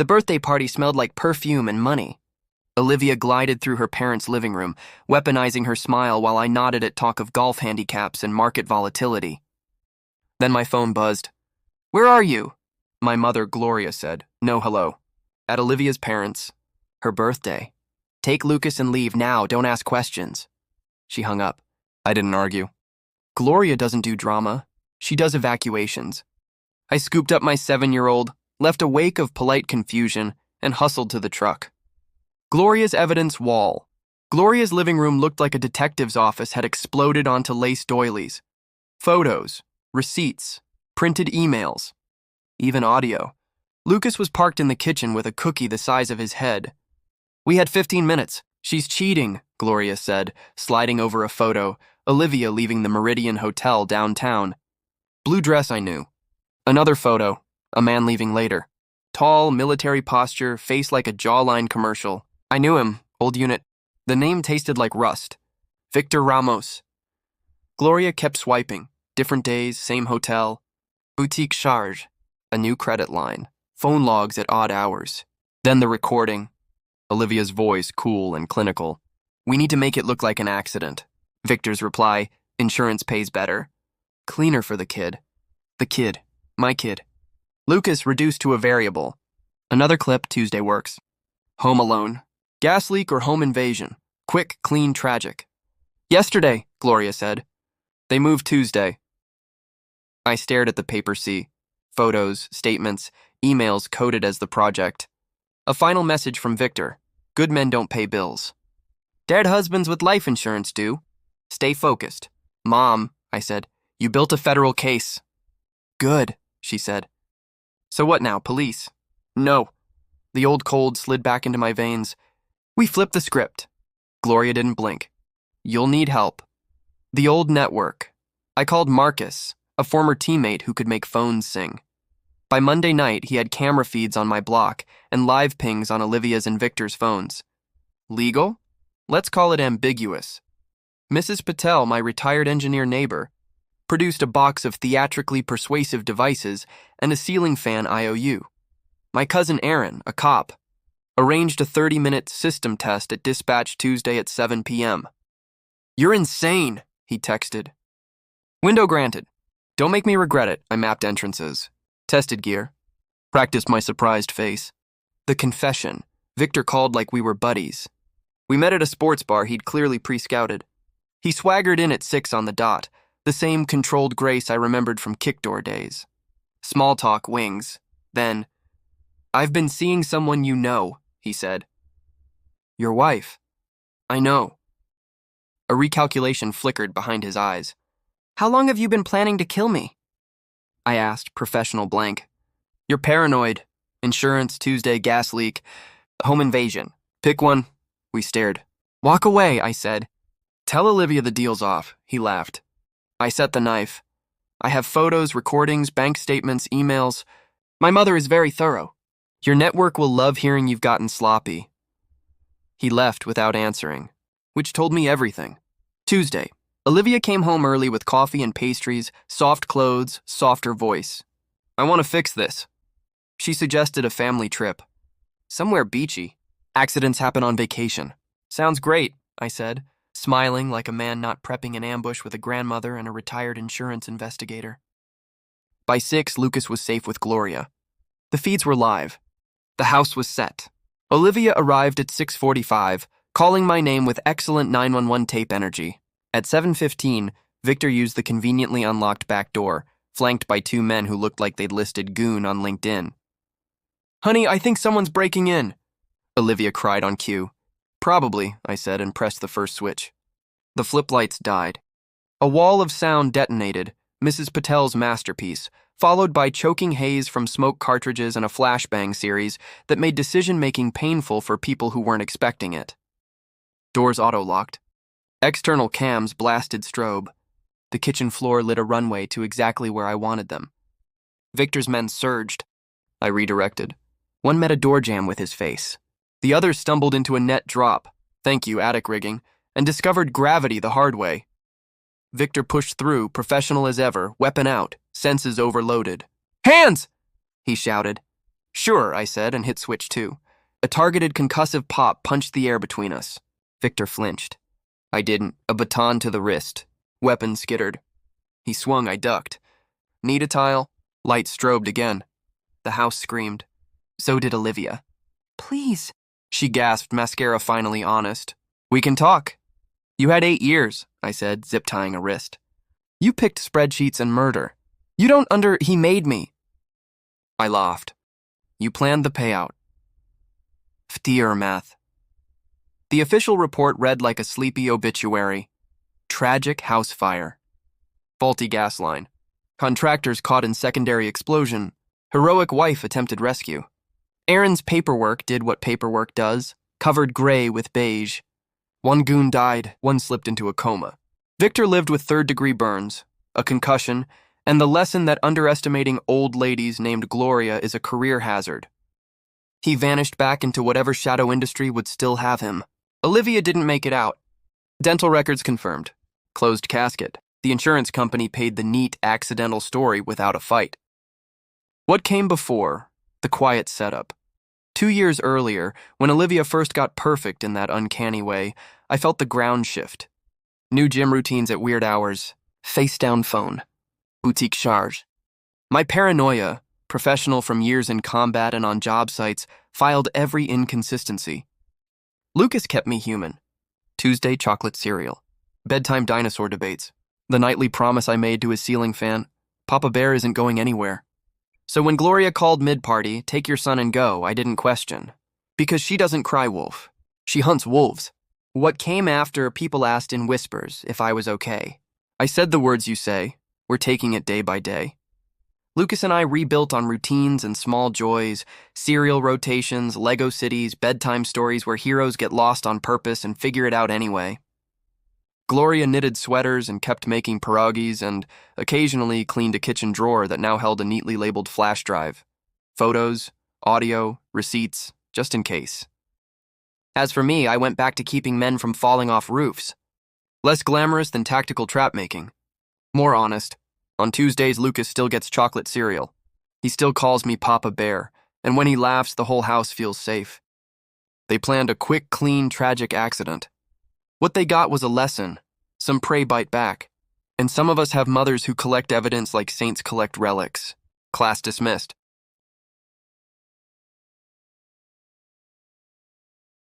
The birthday party smelled like perfume and money. Olivia glided through her parents' living room, weaponizing her smile while I nodded at talk of golf handicaps and market volatility. Then my phone buzzed. "Where are you?" My mother, Gloria, said. "No hello." At Olivia's parents'. Her birthday. "Take Lucas and leave now, don't ask questions." She hung up. I didn't argue. Gloria doesn't do drama. She does evacuations. I scooped up my 7-year-old, left a wake of polite confusion, and hustled to the truck. Gloria's evidence wall. Gloria's living room looked like a detective's office had exploded onto lace doilies. Photos, receipts, printed emails, even audio. Lucas was parked in the kitchen with a cookie the size of his head. "We had 15 minutes. She's cheating," Gloria said, sliding over a photo, Olivia leaving the Meridian Hotel downtown. Blue dress, I knew. Another photo, a man leaving later. Tall, military posture, face like a jawline commercial. I knew him, old unit. The name tasted like rust. Victor Ramos. Gloria kept swiping. Different days, same hotel. Boutique charge. A new credit line. Phone logs at odd hours. Then the recording. Olivia's voice, cool and clinical. "We need to make it look like an accident." Victor's reply, "Insurance pays better." Cleaner for the kid. The kid. My kid. Lucas reduced to a variable. Another clip, Tuesday works. Home alone. Gas leak or home invasion. Quick, clean, tragic. "Yesterday," Gloria said. "They moved Tuesday." I stared at the paper sea. Photos, statements, emails coded as the project. A final message from Victor. "Good men don't pay bills. Dead husbands with life insurance do. Stay focused." "Mom," I said, "you built a federal case." "Good," she said. "So what now, police?" "No." The old cold slid back into my veins. "We flipped the script." Gloria didn't blink. "You'll need help." The old network. I called Marcus, a former teammate who could make phones sing. By Monday night, he had camera feeds on my block and live pings on Olivia's and Victor's phones. Legal? Let's call it ambiguous. Mrs. Patel, my retired engineer neighbor, produced a box of theatrically persuasive devices and a ceiling fan IOU. My cousin Aaron, a cop, arranged a 30-minute system test at dispatch Tuesday at 7 p.m. "You're insane," he texted. "Window granted. Don't make me regret it." I mapped entrances. Tested gear. Practiced my surprised face. The confession. Victor called like we were buddies. We met at a sports bar he'd clearly pre-scouted. He swaggered in at 6 on the dot, the same controlled grace I remembered from kickdoor days. Small talk, wings. Then, "I've been seeing someone you know," he said. "Your wife." "I know." A recalculation flickered behind his eyes. "How long have you been planning to kill me?" I asked, professional blank. "You're paranoid. Insurance, Tuesday, gas leak, home invasion. Pick one." We stared. "Walk away," I said. "Tell Olivia the deal's off," he laughed. I set the knife. "I have photos, recordings, bank statements, emails. My mother is very thorough. Your network will love hearing you've gotten sloppy." He left without answering, which told me everything. Tuesday. Olivia came home early with coffee and pastries, soft clothes, softer voice. "I want to fix this." She suggested a family trip. Somewhere beachy. Accidents happen on vacation. "Sounds great," I said, smiling like a man not prepping an ambush with a grandmother and a retired insurance investigator. By 6, Lucas was safe with Gloria. The feeds were live. The house was set. Olivia arrived at 6:45, calling my name with excellent 911 tape energy. At 7:15, Victor used the conveniently unlocked back door, flanked by 2 men who looked like they'd listed goon on LinkedIn. "Honey, I think someone's breaking in," Olivia cried on cue. "Probably," I said and pressed the first switch. The flip lights died. A wall of sound detonated, Mrs. Patel's masterpiece, followed by choking haze from smoke cartridges and a flashbang series that made decision-making painful for people who weren't expecting it. Doors auto-locked. External cams blasted strobe. The kitchen floor lit a runway to exactly where I wanted them. Victor's men surged. I redirected. One met a door jamb with his face. The other stumbled into a net drop, thank you, attic rigging, and discovered gravity the hard way. Victor pushed through, professional as ever, weapon out, senses overloaded. "Hands!" he shouted. Sure, I said and hit switch 2. A targeted concussive pop punched the air between us. Victor flinched. I didn't. A baton to the wrist. Weapon skittered. He swung, I ducked. Need a tile? Light strobed again. The house screamed. So did Olivia. Please, she gasped, mascara finally honest. We can talk. You had 8 years, I said, zip-tying a wrist. You picked spreadsheets and murder. You don't He made me. I laughed. You planned the payout. Ftir math. The official report read like a sleepy obituary. Tragic house fire. Faulty gas line. Contractors caught in secondary explosion. Heroic wife attempted rescue. Aaron's paperwork did what paperwork does, covered gray with beige. One goon died, one slipped into a coma. Victor lived with third-degree burns, a concussion, and the lesson that underestimating old ladies named Gloria is a career hazard. He vanished back into whatever shadow industry would still have him. Olivia didn't make it out. Dental records confirmed. Closed casket. The insurance company paid the neat, accidental story without a fight. What came before? The quiet setup. 2 years earlier, when Olivia first got perfect in that uncanny way, I felt the ground shift. New gym routines at weird hours. Face-down phone. Boutique charge. My paranoia, professional from years in combat and on job sites, filed every inconsistency. Lucas kept me human. Tuesday chocolate cereal. Bedtime dinosaur debates. The nightly promise I made to his ceiling fan. Papa Bear isn't going anywhere. So when Gloria called mid-party, take your son and go, I didn't question. Because she doesn't cry wolf. She hunts wolves. What came after, people asked in whispers if I was okay. I said the words you say. We're taking it day by day. Lucas and I rebuilt on routines and small joys, serial rotations, Lego cities, bedtime stories where heroes get lost on purpose and figure it out anyway. Gloria knitted sweaters and kept making pierogies and occasionally cleaned a kitchen drawer that now held a neatly labeled flash drive. Photos, audio, receipts, just in case. As for me, I went back to keeping men from falling off roofs. Less glamorous than tactical trap making. More honest. On Tuesdays, Lucas still gets chocolate cereal. He still calls me Papa Bear, and when he laughs, the whole house feels safe. They planned a quick, clean, tragic accident. What they got was a lesson. Some prey bite back. And some of us have mothers who collect evidence like saints collect relics. Class dismissed.